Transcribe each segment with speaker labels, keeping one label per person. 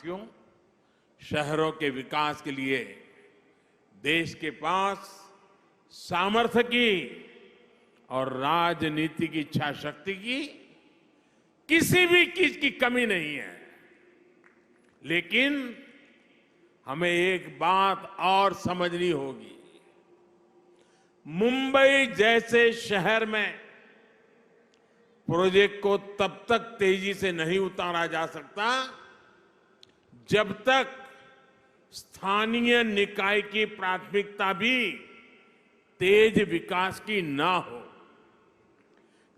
Speaker 1: साथियों, शहरों के विकास के लिए देश के पास सामर्थ्य की और राजनीति की इच्छा शक्ति की किसी भी चीज की कमी नहीं है। लेकिन हमें एक बात और समझनी होगी। मुंबई जैसे शहर में प्रोजेक्ट को तब तक तेजी से नहीं उतारा जा सकता जब तक स्थानीय निकाय की प्राथमिकता भी तेज विकास की ना हो।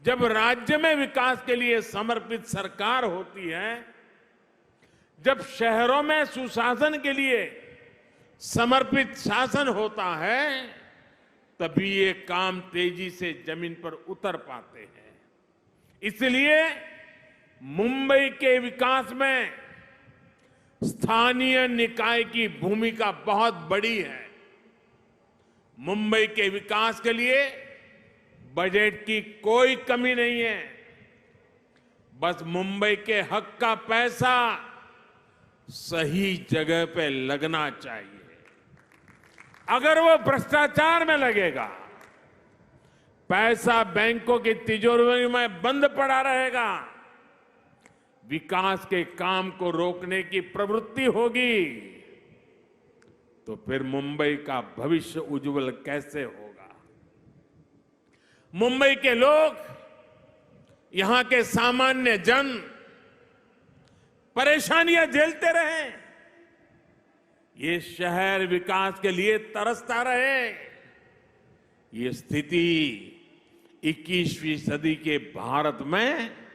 Speaker 1: जब राज्य में विकास के लिए समर्पित सरकार होती है, जब शहरों में सुशासन के लिए समर्पित शासन होता है, तभी ये काम तेजी से जमीन पर उतर पाते हैं। इसलिए मुंबई के विकास में स्थानीय निकाय की भूमिका बहुत बड़ी है। मुंबई के विकास के लिए बजट की कोई कमी नहीं है। बस मुंबई के हक का पैसा सही जगह पे लगना चाहिए। अगर वो भ्रष्टाचार में लगेगा, पैसा बैंकों की तिजोरी में बंद पड़ा रहेगा, विकास के काम को रोकने की प्रवृत्ति होगी, तो फिर मुंबई का भविष्य उज्जवल कैसे होगा? मुंबई के लोग, यहां के सामान्य जन परेशानियां झेलते रहे, ये शहर विकास के लिए तरसता रहे। ये स्थिति 21वीं सदी के भारत में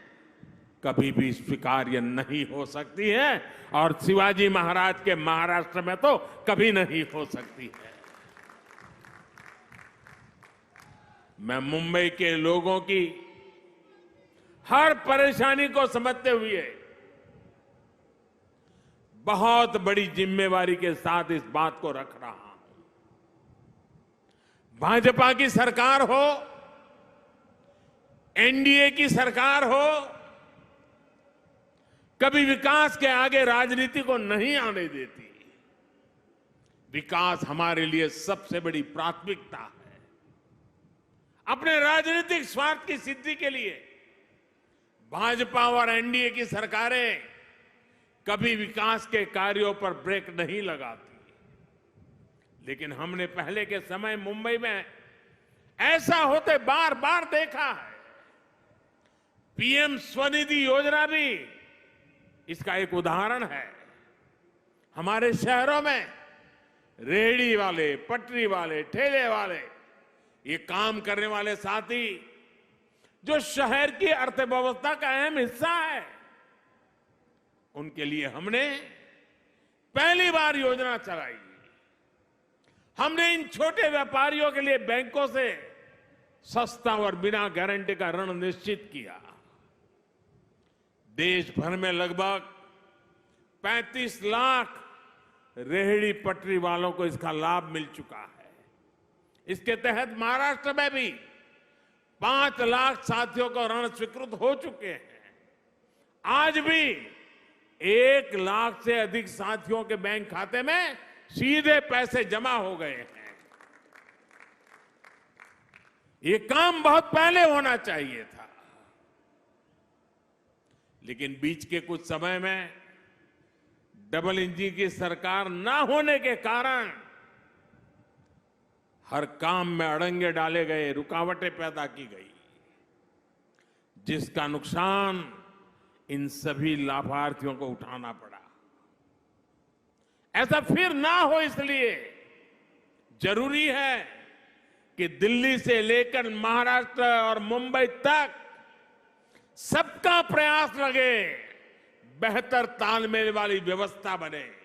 Speaker 1: कभी भी स्वीकार्य नहीं हो सकती है और शिवाजी महाराज के महाराष्ट्र में तो कभी नहीं हो सकती है। मैं मुंबई के लोगों की हर परेशानी को समझते हुए बहुत बड़ी जिम्मेवारी के साथ इस बात को रख रहा हूं। भाजपा की सरकार हो, एनडीए की सरकार हो, कभी विकास के आगे राजनीति को नहीं आने देती। विकास हमारे लिए सबसे बड़ी प्राथमिकता है। अपने राजनीतिक स्वार्थ की सिद्धि के लिए भाजपा और एनडीए की सरकारें कभी विकास के कार्यों पर ब्रेक नहीं लगाती। लेकिन हमने पहले के समय मुंबई में ऐसा होते बार बार देखा है। पीएम स्वनिधि योजना भी इसका एक उदाहरण है। हमारे शहरों में रेहड़ी वाले, पटरी वाले, ठेले वाले, ये काम करने वाले साथी जो शहर की अर्थव्यवस्था का अहम हिस्सा है, उनके लिए हमने पहली बार योजना चलाई। हमने इन छोटे व्यापारियों के लिए बैंकों से सस्ता और बिना गारंटी का ऋण निश्चित किया। देश भर में लगभग 35 लाख रेहड़ी पटरी वालों को इसका लाभ मिल चुका है। इसके तहत महाराष्ट्र में भी 5 लाख साथियों को ऋण स्वीकृत हो चुके हैं। आज भी 1 लाख से अधिक साथियों के बैंक खाते में सीधे पैसे जमा हो गए हैं। ये काम बहुत पहले होना चाहिए था, लेकिन बीच के कुछ समय में डबल इंजन की सरकार ना होने के कारण हर काम में अड़ंगे डाले गए, रुकावटें पैदा की गई, जिसका नुकसान इन सभी लाभार्थियों को उठाना पड़ा। ऐसा फिर ना हो, इसलिए जरूरी है कि दिल्ली से लेकर महाराष्ट्र और मुंबई तक सबका प्रयास लगे, बेहतर तालमेल वाली व्यवस्था बने।